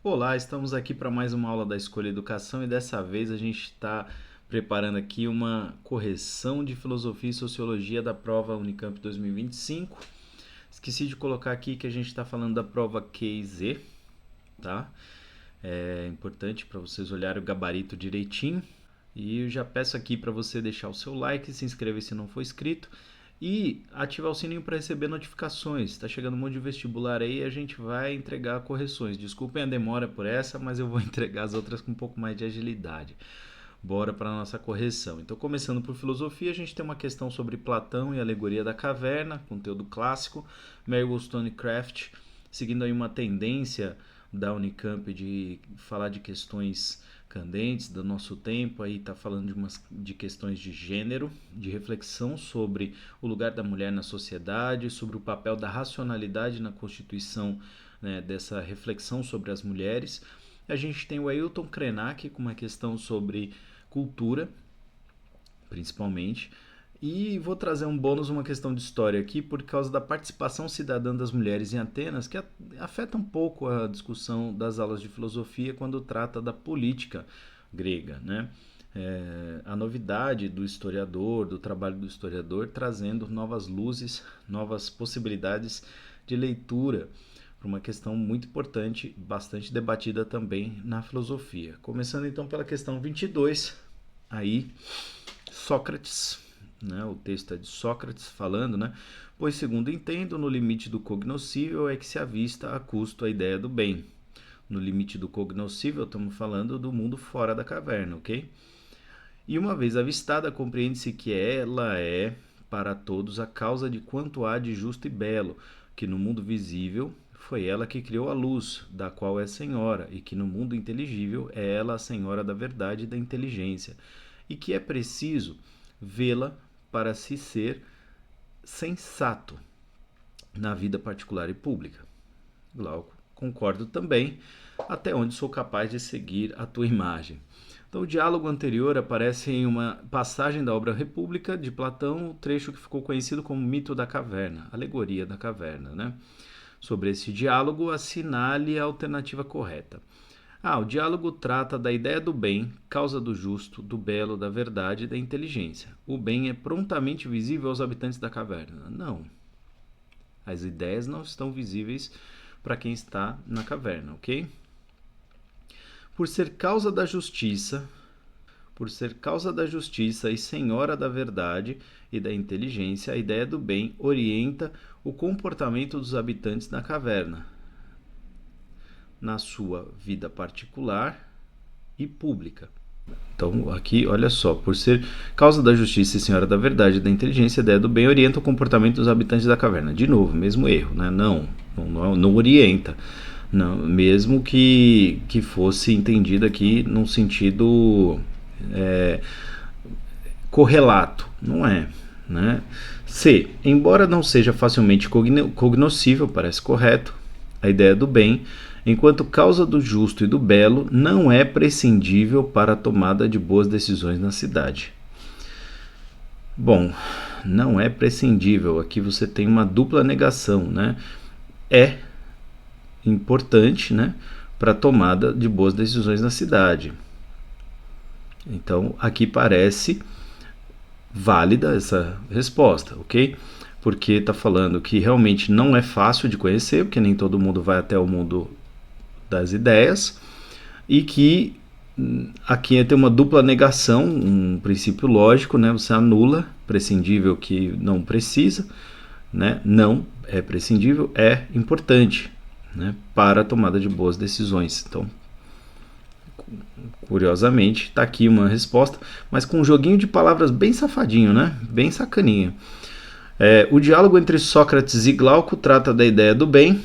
Olá, estamos aqui para mais uma aula da Escolha Educação e dessa vez a gente está preparando aqui uma correção de Filosofia e Sociologia da prova Unicamp 2025. Esqueci de colocar aqui que a gente está falando da prova Q e Z, tá? É importante para vocês olharem o gabarito direitinho. E eu já peço aqui para você deixar o seu like, se inscrever se não for inscrito e ativar o sininho para receber notificações. Está chegando um monte de vestibular aí e a gente vai entregar correções. Desculpem a demora por essa, mas eu vou entregar as outras com um pouco mais de agilidade. Bora para a nossa correção. Então, começando por filosofia, a gente tem uma questão sobre Platão e a alegoria da caverna, conteúdo clássico, Mary Wollstonecraft, seguindo aí uma tendência da Unicamp de falar de questões candentes do nosso tempo, aí está falando de questões de gênero, de reflexão sobre o lugar da mulher na sociedade, sobre o papel da racionalidade na constituição, né, dessa reflexão sobre as mulheres. A gente tem o Ailton Krenak com uma questão sobre cultura, principalmente, e vou trazer um bônus, uma questão de história aqui, por causa da participação cidadã das mulheres em Atenas, que afeta um pouco a discussão das aulas de filosofia quando trata da política grega, né? A novidade do historiador, do trabalho do historiador, trazendo novas luzes, novas possibilidades de leitura para uma questão muito importante, bastante debatida também na filosofia. Começando então pela questão 22, aí Sócrates, né, o texto é de Sócrates falando, né? Pois, segundo entendo, no limite do cognoscível é que se avista a custo a ideia do bem. No limite do cognoscível, estamos falando do mundo fora da caverna, ok? E uma vez avistada, compreende-se que ela é, para todos, a causa de quanto há de justo e belo, que no mundo visível foi ela que criou a luz, da qual é senhora, e que no mundo inteligível é ela a senhora da verdade e da inteligência, e que é preciso vê-la para se ser sensato na vida particular e pública. Glauco, concordo também, até onde sou capaz de seguir a tua imagem. Então, o diálogo anterior aparece em uma passagem da obra República de Platão, o trecho que ficou conhecido como Mito da Caverna, alegoria da caverna, né? Sobre esse diálogo, assinale a alternativa correta. O diálogo trata da ideia do bem, causa do justo, do belo, da verdade e da inteligência. O bem é prontamente visível aos habitantes da caverna. Não. As ideias não estão visíveis para quem está na caverna, ok? Por ser causa da justiça e senhora da verdade e da inteligência, a ideia do bem orienta o comportamento dos habitantes da caverna, na sua vida particular e pública. Então, aqui, olha só, por ser causa da justiça e senhora da verdade e da inteligência, a ideia do bem orienta o comportamento dos habitantes da caverna. De novo, mesmo erro, né? Não orienta. Não, mesmo que fosse entendido aqui num sentido correlato, não é, né? C. Embora não seja facilmente cognoscível, parece correto, a ideia do bem, enquanto causa do justo e do belo, não é prescindível para a tomada de boas decisões na cidade. Bom, não é prescindível. Aqui você tem uma dupla negação, né? É importante, né, para a tomada de boas decisões na cidade. Então, aqui parece válida essa resposta, ok? Porque está falando que realmente não é fácil de conhecer, porque nem todo mundo vai até o mundo das ideias, e que aqui tem uma dupla negação, um princípio lógico, né? Você anula prescindível que não precisa, né? Não é prescindível, é importante, né, para a tomada de boas decisões. Então, curiosamente, está aqui uma resposta, mas com um joguinho de palavras bem safadinho, né? Bem sacaninha. O diálogo entre Sócrates e Glauco trata da ideia do bem,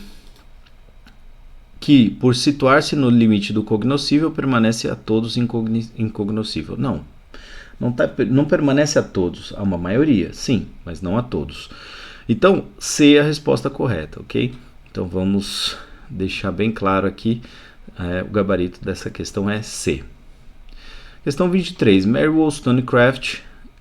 que, por situar-se no limite do cognoscível, permanece a todos incognoscível. Não permanece a todos, a uma maioria, sim, mas não a todos. Então, C é a resposta correta, ok? Então, vamos deixar bem claro aqui, o gabarito dessa questão é C. Questão 23. Mary Wollstonecraft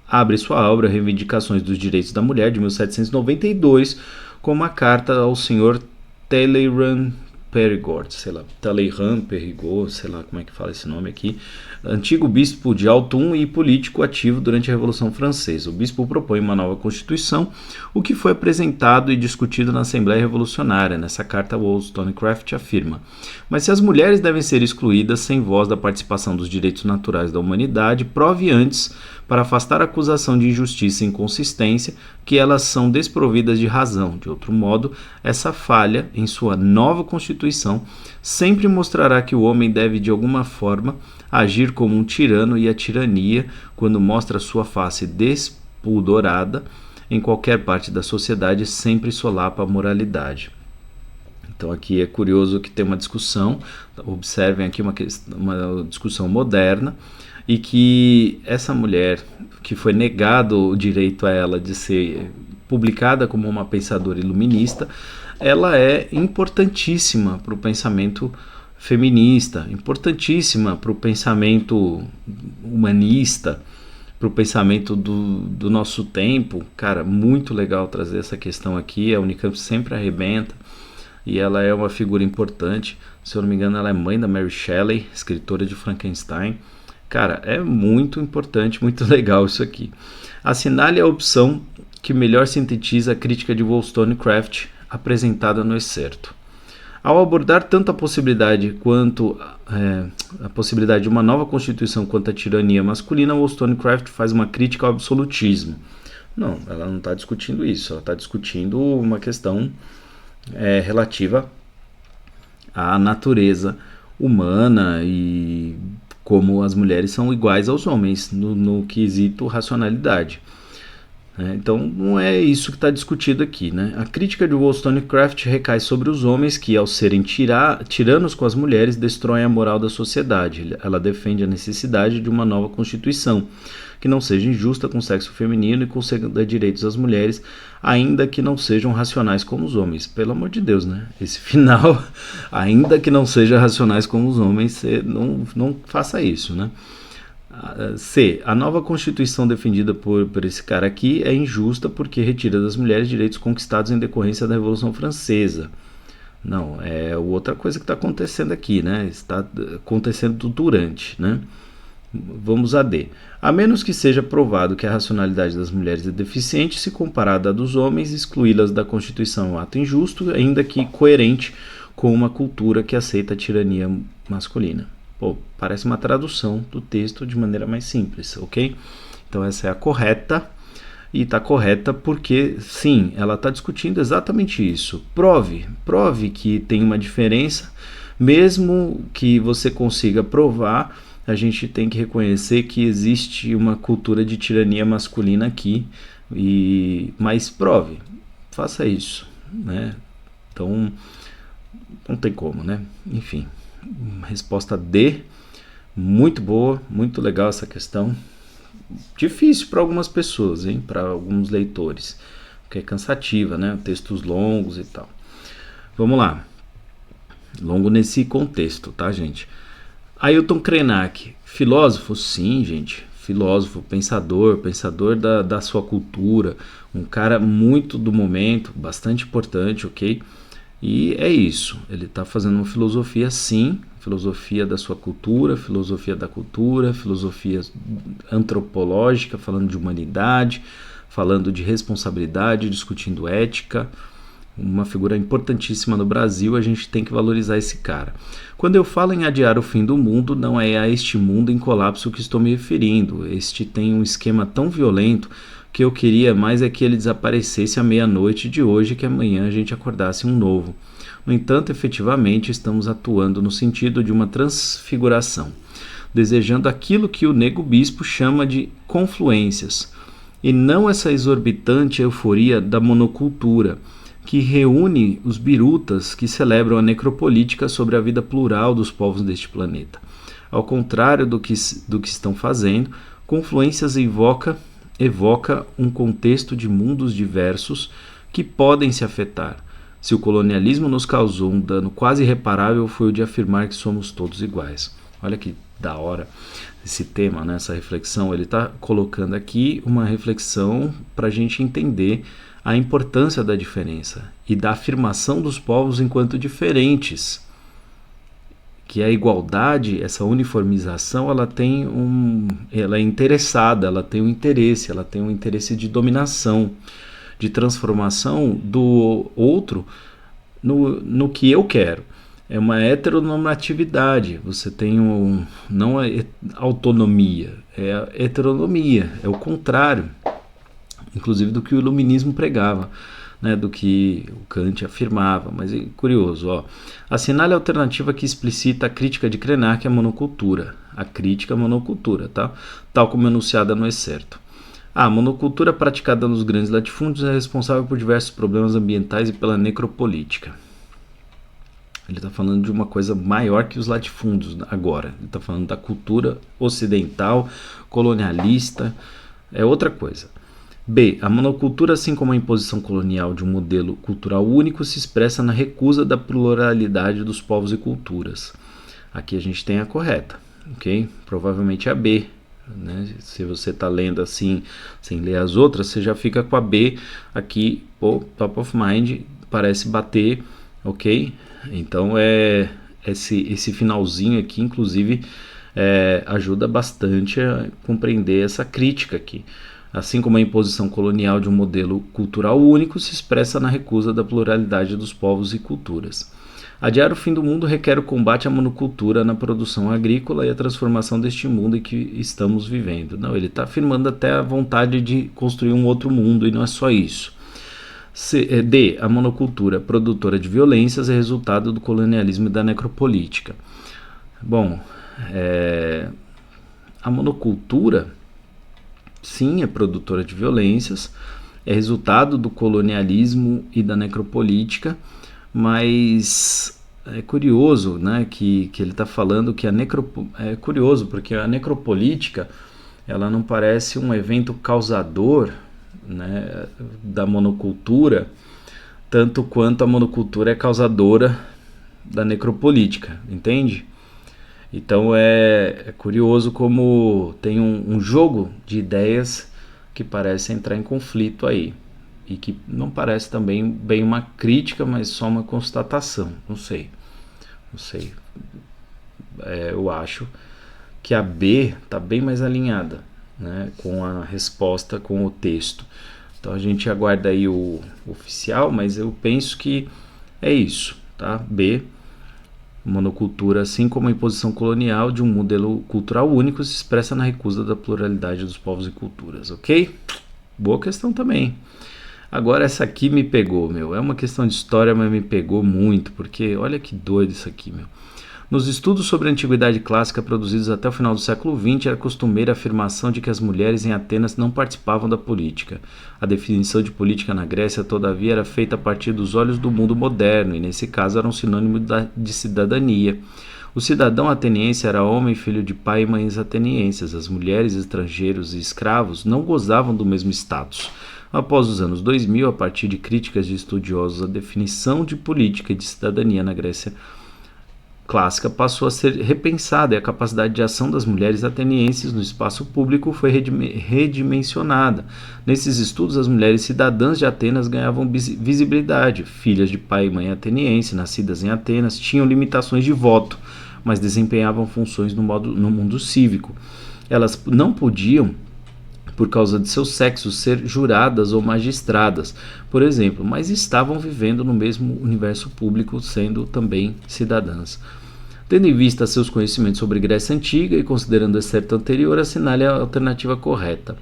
abre sua obra Reivindicações dos Direitos da Mulher, de 1792, com uma carta ao Sr. Talleyrand Périgord, sei lá, Talleyrand Périgord, sei lá como é que fala esse nome aqui, antigo bispo de Autun e político ativo durante a Revolução Francesa. O bispo propõe uma nova constituição, o que foi apresentado e discutido na Assembleia Revolucionária. Nessa carta, Wollstonecraft afirma: mas se as mulheres devem ser excluídas sem voz da participação dos direitos naturais da humanidade, prove antes, para afastar a acusação de injustiça e inconsistência, que elas são desprovidas de razão. De outro modo, essa falha em sua nova Constituição sempre mostrará que o homem deve, de alguma forma, agir como um tirano, e a tirania, quando mostra sua face despudorada em qualquer parte da sociedade, sempre solapa a moralidade. Então aqui é curioso que tem uma discussão, observem aqui uma discussão moderna, e que essa mulher, que foi negado o direito a ela de ser publicada como uma pensadora iluminista, ela é importantíssima para o pensamento feminista, importantíssima para o pensamento humanista, para o pensamento do nosso tempo. Cara, muito legal trazer essa questão aqui. A Unicamp sempre arrebenta e ela é uma figura importante. Se eu não me engano, ela é mãe da Mary Shelley, escritora de Frankenstein. Cara, é muito importante, muito legal isso aqui. Assinale a opção que melhor sintetiza a crítica de Wollstonecraft apresentada no excerto. Ao abordar tanto a possibilidade de uma nova constituição quanto a tirania masculina, Wollstonecraft faz uma crítica ao absolutismo. Não, ela não está discutindo isso, ela está discutindo uma questão relativa à natureza humana e como as mulheres são iguais aos homens no quesito racionalidade. Então não é isso que está discutido aqui, né? A crítica de Wollstonecraft recai sobre os homens que, ao serem tiranos com as mulheres, destroem a moral da sociedade. Ela defende a necessidade de uma nova constituição, que não seja injusta com o sexo feminino e conceda direitos às mulheres, ainda que não sejam racionais como os homens. Pelo amor de Deus, né? Esse final, ainda que não sejam racionais como os homens, não faça isso, né? C. A nova Constituição defendida por esse cara aqui é injusta porque retira das mulheres direitos conquistados em decorrência da Revolução Francesa. Não, é outra coisa que está acontecendo aqui, né? Está acontecendo durante, né? Vamos a D. A menos que seja provado que a racionalidade das mulheres é deficiente, se comparada à dos homens, excluí-las da Constituição é um ato injusto, ainda que coerente com uma cultura que aceita a tirania masculina. Pô, parece uma tradução do texto de maneira mais simples, ok? Então essa é a correta, e está correta porque, sim, ela está discutindo exatamente isso. Prove que tem uma diferença, mesmo que você consiga provar, a gente tem que reconhecer que existe uma cultura de tirania masculina aqui, mas prove, faça isso, né? Então, não tem como, né? Enfim, resposta D, muito boa, muito legal essa questão. Difícil para algumas pessoas, hein? Para alguns leitores, porque é cansativa, né? Textos longos e tal. Vamos lá. Longo nesse contexto, tá, gente? Ailton Krenak, filósofo? Sim, gente. Filósofo, pensador da sua cultura, um cara muito do momento, bastante importante, ok? E é isso, ele está fazendo uma filosofia, sim, filosofia da sua cultura, filosofia da cultura, filosofia antropológica, falando de humanidade, falando de responsabilidade, discutindo ética. Uma figura importantíssima no Brasil, a gente tem que valorizar esse cara. Quando eu falo em adiar o fim do mundo, não é a este mundo em colapso que estou me referindo. Este tem um esquema tão violento que eu queria mais é que ele desaparecesse à meia-noite de hoje, que amanhã a gente acordasse um novo. No entanto, efetivamente, estamos atuando no sentido de uma transfiguração, desejando aquilo que o nego bispo chama de confluências, e não essa exorbitante euforia da monocultura, que reúne os birutas que celebram a necropolítica sobre a vida plural dos povos deste planeta. Ao contrário do que estão fazendo, confluências evoca um contexto de mundos diversos que podem se afetar. Se o colonialismo nos causou um dano quase irreparável, foi o de afirmar que somos todos iguais. Olha que da hora esse tema, né? Essa reflexão. Ele está colocando aqui uma reflexão para a gente entender a importância da diferença e da afirmação dos povos enquanto diferentes. Que a igualdade, essa uniformização, ela é interessada, ela tem um interesse de dominação, de transformação do outro no que eu quero. É uma heteronormatividade, você tem não é autonomia, é heteronomia, é o contrário, inclusive do que o iluminismo pregava, né, do que o Kant afirmava. Mas é curioso, ó. Assinale a alternativa que explicita a crítica de Krenak à monocultura. A crítica à monocultura, tá? Tal como enunciada no excerto. A monocultura praticada nos grandes latifúndios é responsável por diversos problemas ambientais e pela necropolítica. Ele está falando de uma coisa maior que os latifúndios agora. Ele está falando da cultura ocidental, colonialista, é outra coisa. B. A monocultura, assim como a imposição colonial de um modelo cultural único, se expressa na recusa da pluralidade dos povos e culturas. Aqui a gente tem a correta, ok? Provavelmente a B. Né? Se você está lendo assim, sem ler as outras, você já fica com a B aqui, top of mind, parece bater, ok? Então esse finalzinho aqui, inclusive, ajuda bastante a compreender essa crítica aqui. Assim como a imposição colonial de um modelo cultural único se expressa na recusa da pluralidade dos povos e culturas. Adiar o fim do mundo requer o combate à monocultura na produção agrícola e a transformação deste mundo em que estamos vivendo. Não, ele está afirmando até a vontade de construir um outro mundo, e não é só isso. D. A monocultura produtora de violências é resultado do colonialismo e da necropolítica. Bom, a monocultura, sim, é produtora de violências, é resultado do colonialismo e da necropolítica, mas é curioso, né, que ele está falando que é curioso porque a necropolítica ela não parece um evento causador, né, da monocultura, tanto quanto a monocultura é causadora da necropolítica, entende? Então é curioso como tem um jogo de ideias que parece entrar em conflito aí, e que não parece também bem uma crítica, mas só uma constatação. Não sei. Eu acho que a B está bem mais alinhada, né, com a resposta, com o texto. Então a gente aguarda aí o oficial, mas eu penso que é isso, tá? B. Monocultura, assim como a imposição colonial de um modelo cultural único, se expressa na recusa da pluralidade dos povos e culturas, ok? Boa questão também. Agora essa aqui me pegou, meu. É uma questão de história, mas me pegou muito, porque olha que doido isso aqui, meu. Nos estudos sobre a antiguidade clássica produzidos até o final do século XX, era costumeira a afirmação de que as mulheres em Atenas não participavam da política. A definição de política na Grécia, todavia, era feita a partir dos olhos do mundo moderno, e nesse caso era um sinônimo de cidadania. O cidadão ateniense era homem, filho de pai e mães atenienses. As mulheres, estrangeiros e escravos não gozavam do mesmo status. Após os anos 2000, a partir de críticas de estudiosos, a definição de política e de cidadania na Grécia clássica passou a ser repensada e a capacidade de ação das mulheres atenienses no espaço público foi redimensionada. Nesses estudos, as mulheres cidadãs de Atenas ganhavam visibilidade. Filhas de pai e mãe ateniense, nascidas em Atenas, tinham limitações de voto, mas desempenhavam funções no mundo cívico. Elas não podiam, por causa de seu sexo, ser juradas ou magistradas, por exemplo, mas estavam vivendo no mesmo universo público, sendo também cidadãs. Tendo em vista seus conhecimentos sobre Grécia Antiga e considerando o excerto anterior, assinale a alternativa correta.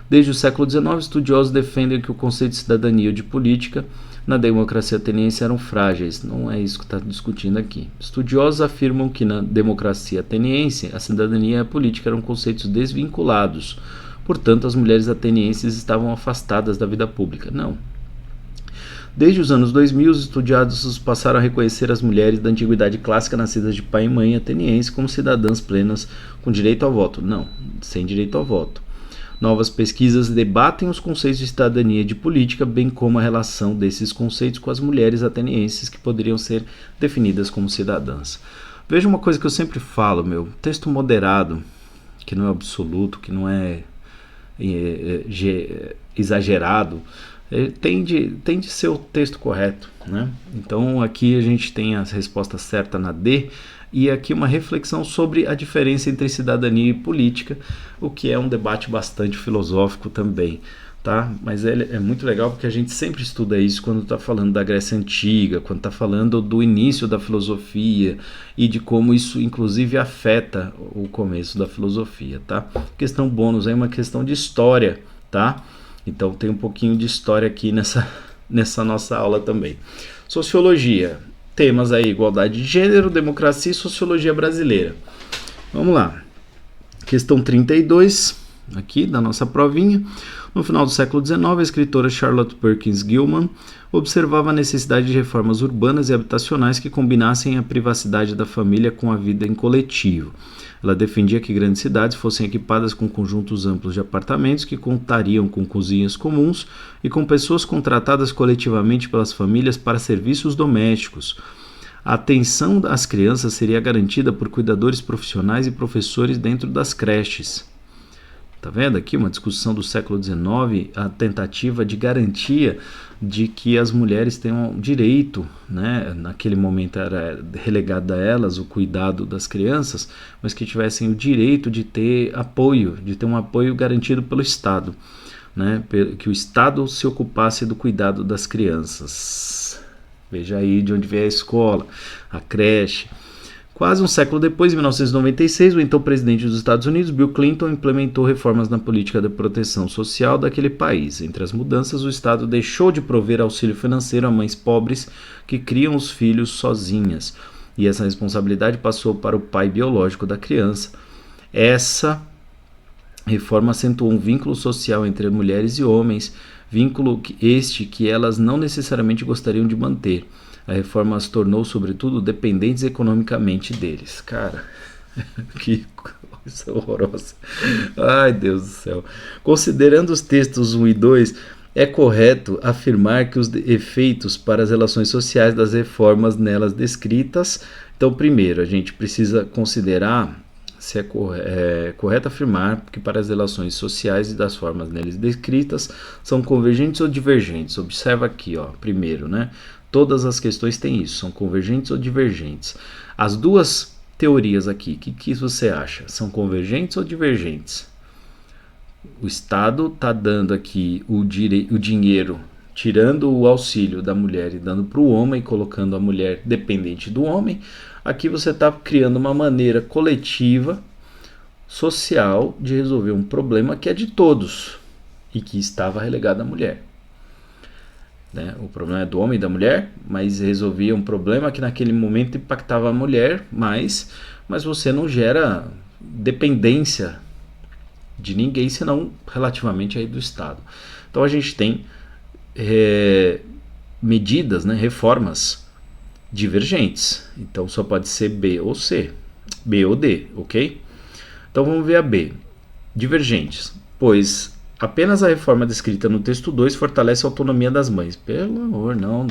Desde o século XIX, estudiosos defendem que o conceito de cidadania ou de política na democracia ateniense eram frágeis. Não é isso que está discutindo aqui. Estudiosos afirmam que na democracia ateniense a cidadania e a política eram conceitos desvinculados. Portanto, as mulheres atenienses estavam afastadas da vida pública. Não. Desde os anos 2000, os estudiosos passaram a reconhecer as mulheres da antiguidade clássica nascidas de pai e mãe ateniense como cidadãs plenas com direito ao voto. Não, sem direito ao voto. Novas pesquisas debatem os conceitos de cidadania e de política, bem como a relação desses conceitos com as mulheres atenienses que poderiam ser definidas como cidadãs. Veja uma coisa que eu sempre falo, meu. Texto moderado, que não é absoluto, que não é exagerado, tem de ser o texto correto, né? Então aqui a gente tem a resposta certa na D, e aqui uma reflexão sobre a diferença entre cidadania e política, o que é um debate bastante filosófico também, tá? Mas é muito legal porque a gente sempre estuda isso quando está falando da Grécia Antiga, quando está falando do início da filosofia e de como isso inclusive afeta o começo da filosofia, tá? Questão bônus é uma questão de história, tá? Então tem um pouquinho de história aqui nessa nossa aula também. Sociologia. Temas aí, igualdade de gênero, democracia e sociologia brasileira. Vamos lá. Questão 32, aqui da nossa provinha. No final do século XIX, a escritora Charlotte Perkins Gilman observava a necessidade de reformas urbanas e habitacionais que combinassem a privacidade da família com a vida em coletivo. Ela defendia que grandes cidades fossem equipadas com conjuntos amplos de apartamentos que contariam com cozinhas comuns e com pessoas contratadas coletivamente pelas famílias para serviços domésticos. A atenção às crianças seria garantida por cuidadores profissionais e professores dentro das creches. Tá vendo aqui uma discussão do século XIX, a tentativa de garantia de que as mulheres tenham direito, né? Naquele momento era relegado a elas o cuidado das crianças, mas que tivessem o direito de ter apoio, de ter um apoio garantido pelo Estado, né? Que o Estado se ocupasse do cuidado das crianças. Veja aí de onde vem a escola, a creche. Quase um século depois, em 1996, o então presidente dos Estados Unidos, Bill Clinton, implementou reformas na política de proteção social daquele país. Entre as mudanças, o Estado deixou de prover auxílio financeiro a mães pobres que criam os filhos sozinhas, e essa responsabilidade passou para o pai biológico da criança. Essa reforma acentuou um vínculo social entre mulheres e homens, vínculo que elas não necessariamente gostariam de manter. A reforma as tornou, sobretudo, dependentes economicamente deles. Cara, que coisa horrorosa. Ai, Deus do céu. Considerando os textos 1 e 2, é correto afirmar que os efeitos para as relações sociais das reformas nelas descritas... Então, primeiro, a gente precisa considerar se é correto afirmar que para as relações sociais e das formas neles descritas são convergentes ou divergentes. Observa aqui, ó, primeiro, né? Todas as questões têm isso, são convergentes ou divergentes. As duas teorias aqui, o que você acha? São convergentes ou divergentes? O Estado está dando aqui o dinheiro, tirando o auxílio da mulher e dando para o homem, colocando a mulher dependente do homem. Aqui você está criando uma maneira coletiva, social, de resolver um problema que é de todos e que estava relegado à mulher. Né? O problema é do homem e da mulher, mas resolvia um problema que naquele momento impactava a mulher mais, mas você não gera dependência de ninguém, senão relativamente aí do Estado. Então a gente tem medidas, né, reformas divergentes. Então só pode ser B ou C, B ou D, ok? Então vamos ver a B. Divergentes, pois apenas a reforma descrita no texto 2 fortalece a autonomia das mães. Pelo amor, não.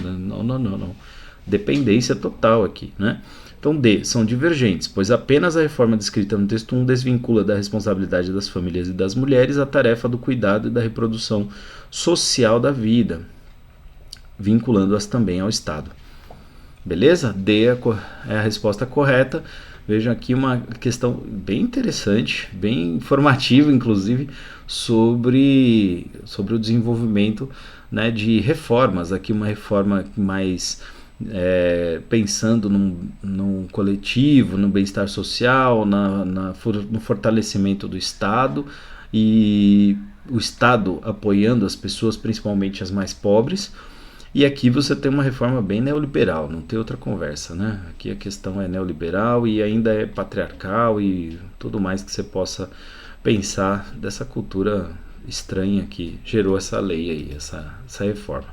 Dependência total aqui, né? Então D, são divergentes, pois apenas a reforma descrita no texto 1 desvincula da responsabilidade das famílias e das mulheres a tarefa do cuidado e da reprodução social da vida, vinculando-as também ao Estado. Beleza? D é a resposta correta. Vejam aqui uma questão bem interessante, bem informativa, inclusive, sobre o desenvolvimento, né, de reformas. Aqui uma reforma mais pensando num coletivo, no bem-estar social, no fortalecimento do Estado, e o Estado apoiando as pessoas, principalmente as mais pobres. E aqui você tem uma reforma bem neoliberal, não tem outra conversa, né? Aqui a questão é neoliberal e ainda é patriarcal e tudo mais que você possa pensar dessa cultura estranha que gerou essa lei aí, essa reforma.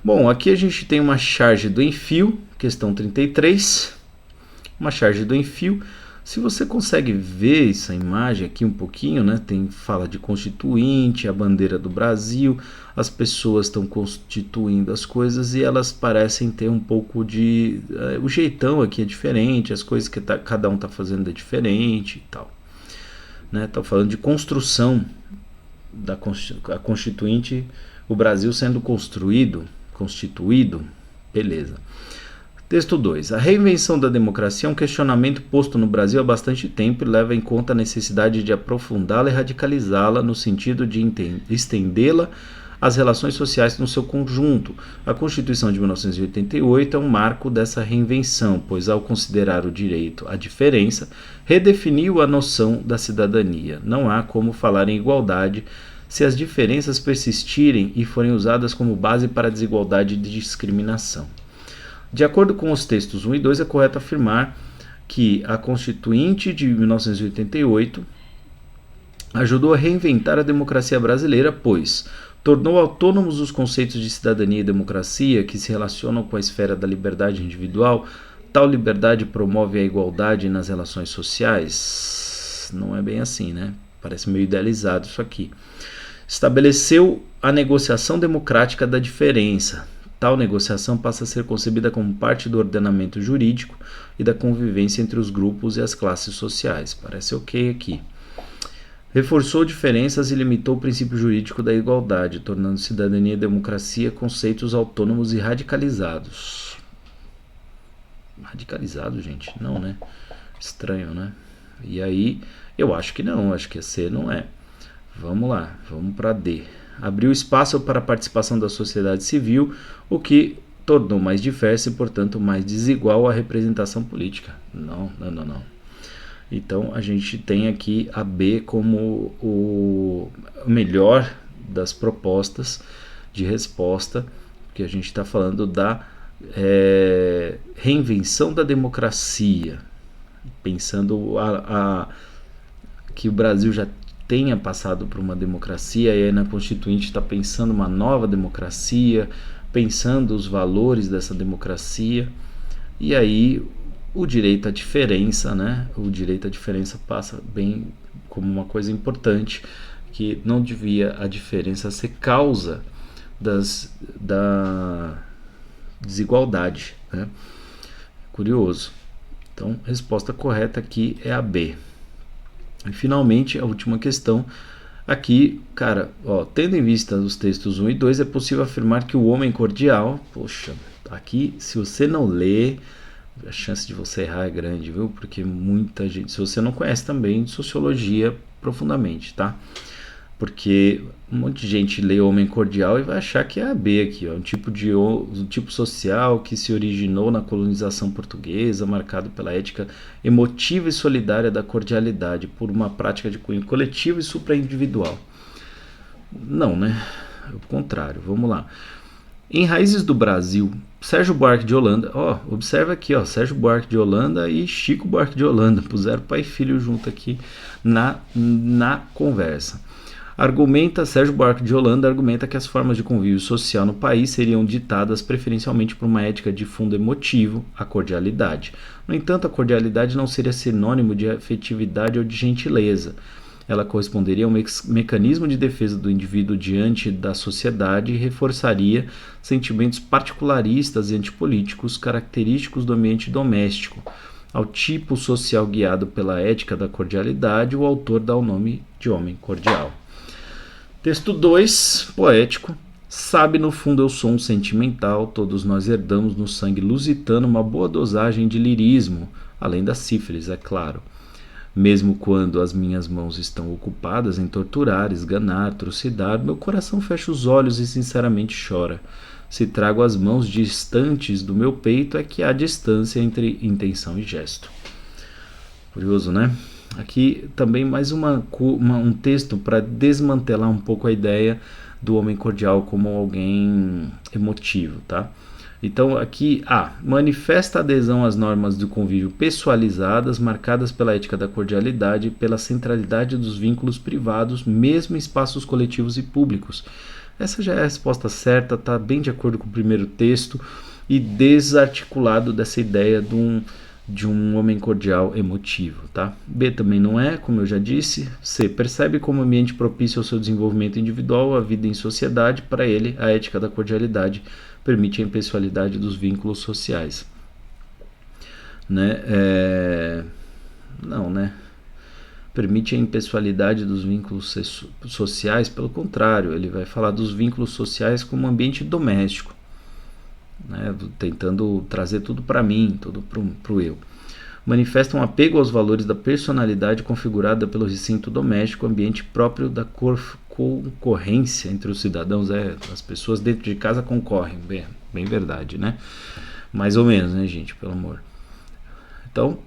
Bom, aqui a gente tem uma charge do Enfio, questão 33, uma charge do Enfio. Se você consegue ver essa imagem aqui um pouquinho, né? Fala de constituinte, a bandeira do Brasil, as pessoas estão constituindo as coisas e elas parecem ter um pouco de... o jeitão aqui é diferente, as coisas que cada um está fazendo é diferente e tal. Né? Tá falando de construção, a constituinte o Brasil sendo constituído, beleza. Texto 2. A reinvenção da democracia é um questionamento posto no Brasil há bastante tempo e leva em conta a necessidade de aprofundá-la e radicalizá-la no sentido de estendê-la às relações sociais no seu conjunto. A Constituição de 1988 é um marco dessa reinvenção, pois ao considerar o direito à diferença, redefiniu a noção da cidadania. Não há como falar em igualdade se as diferenças persistirem e forem usadas como base para a desigualdade e discriminação. De acordo com os textos 1 e 2, é correto afirmar que a Constituinte de 1988 ajudou a reinventar a democracia brasileira, pois tornou autônomos os conceitos de cidadania e democracia que se relacionam com a esfera da liberdade individual. Tal liberdade promove a igualdade nas relações sociais? Não é bem assim, né? Parece meio idealizado isso aqui. Estabeleceu a negociação democrática da diferença. Tal negociação passa a ser concebida como parte do ordenamento jurídico e da convivência entre os grupos e as classes sociais. Parece ok aqui. Reforçou diferenças e limitou o princípio jurídico da igualdade, tornando cidadania e democracia conceitos autônomos e radicalizados. Radicalizado, gente? Não, né? Estranho, né? E aí, eu acho que não, acho que C não é. Vamos lá, vamos para D. Abriu espaço para a participação da sociedade civil, o que tornou mais diversa e, portanto, mais desigual a representação política. Não. Então, a gente tem aqui a B como o melhor das propostas de resposta, que a gente está falando da reinvenção da democracia, pensando que o Brasil já tenha passado por uma democracia, e aí na Constituinte está pensando uma nova democracia, pensando os valores dessa democracia, e aí o direito à diferença, né? O direito à diferença passa bem como uma coisa importante, que não devia a diferença ser causa da desigualdade, né? Curioso. Então, a resposta correta aqui é a B. E finalmente, a última questão. Aqui, cara, tendo em vista os textos 1 e 2, é possível afirmar que o homem cordial... Poxa, aqui, se você não lê, a chance de você errar é grande, viu? Porque muita gente... Se você não conhece também de sociologia profundamente, tá? Porque um monte de gente lê homem cordial e vai achar que é a B aqui, ó, um tipo social que se originou na colonização portuguesa, marcado pela ética emotiva e solidária da cordialidade, por uma prática de cunho coletivo e supraindividual. Não, né? É o contrário. Vamos lá. Em Raízes do Brasil, Sérgio Buarque de Holanda, observa aqui, Sérgio Buarque de Holanda e Chico Buarque de Holanda, puseram pai e filho junto aqui na conversa. Sérgio Buarque de Holanda argumenta que as formas de convívio social no país seriam ditadas preferencialmente por uma ética de fundo emotivo, a cordialidade. No entanto, a cordialidade não seria sinônimo de afetividade ou de gentileza. Ela corresponderia a um mecanismo de defesa do indivíduo diante da sociedade e reforçaria sentimentos particularistas e antipolíticos característicos do ambiente doméstico. Ao tipo social guiado pela ética da cordialidade, o autor dá o nome de homem cordial. Texto 2, poético. Sabe, no fundo eu sou um sentimental, todos nós herdamos no sangue lusitano uma boa dosagem de lirismo, além da sífilis, é claro. Mesmo quando as minhas mãos estão ocupadas em torturar, esganar, trucidar, meu coração fecha os olhos e sinceramente chora. Se trago as mãos distantes do meu peito, é que há distância entre intenção e gesto. Curioso, né? Aqui também mais um texto para desmantelar um pouco a ideia do homem cordial como alguém emotivo, tá? Então aqui, manifesta adesão às normas do convívio pessoalizadas, marcadas pela ética da cordialidade e pela centralidade dos vínculos privados, mesmo em espaços coletivos e públicos. Essa já é a resposta certa, está bem de acordo com o primeiro texto e desarticulado dessa ideia de um homem cordial emotivo, tá? B também não é, como eu já disse. C, percebe como ambiente propício ao seu desenvolvimento individual, a vida em sociedade. Para ele, a ética da cordialidade permite a impessoalidade dos vínculos sociais. Né? Não, né? permite a impessoalidade dos vínculos sociais. Pelo contrário, ele vai falar dos vínculos sociais como ambiente doméstico, né? Tentando trazer tudo para mim, tudo para o eu. Manifesta um apego aos valores da personalidade configurada pelo recinto doméstico, ambiente próprio da concorrência entre os cidadãos. As pessoas dentro de casa concorrem, bem verdade, né? Mais ou menos, né, gente? Pelo amor. Então,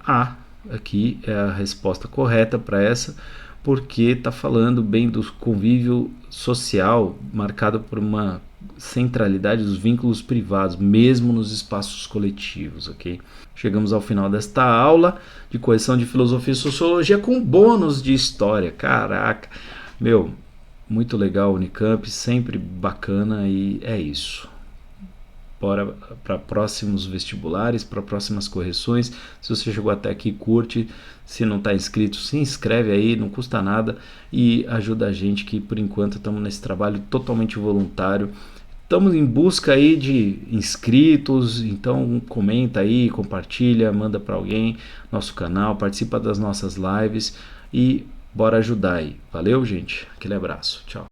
aqui é a resposta correta para essa, porque está falando bem do convívio social marcado por uma centralidade dos vínculos privados, mesmo nos espaços coletivos, ok? Chegamos ao final desta aula de correção de filosofia e sociologia com bônus de história. Caraca, muito legal, Unicamp, sempre bacana, e é isso. Bora para próximos vestibulares, para próximas correções. Se você chegou até aqui, curte. Se não está inscrito, se inscreve aí, não custa nada e ajuda a gente, que por enquanto estamos nesse trabalho totalmente voluntário. Estamos em busca aí de inscritos, então comenta aí, compartilha, manda para alguém nosso canal, participa das nossas lives e bora ajudar aí. Valeu, gente. Aquele abraço. Tchau.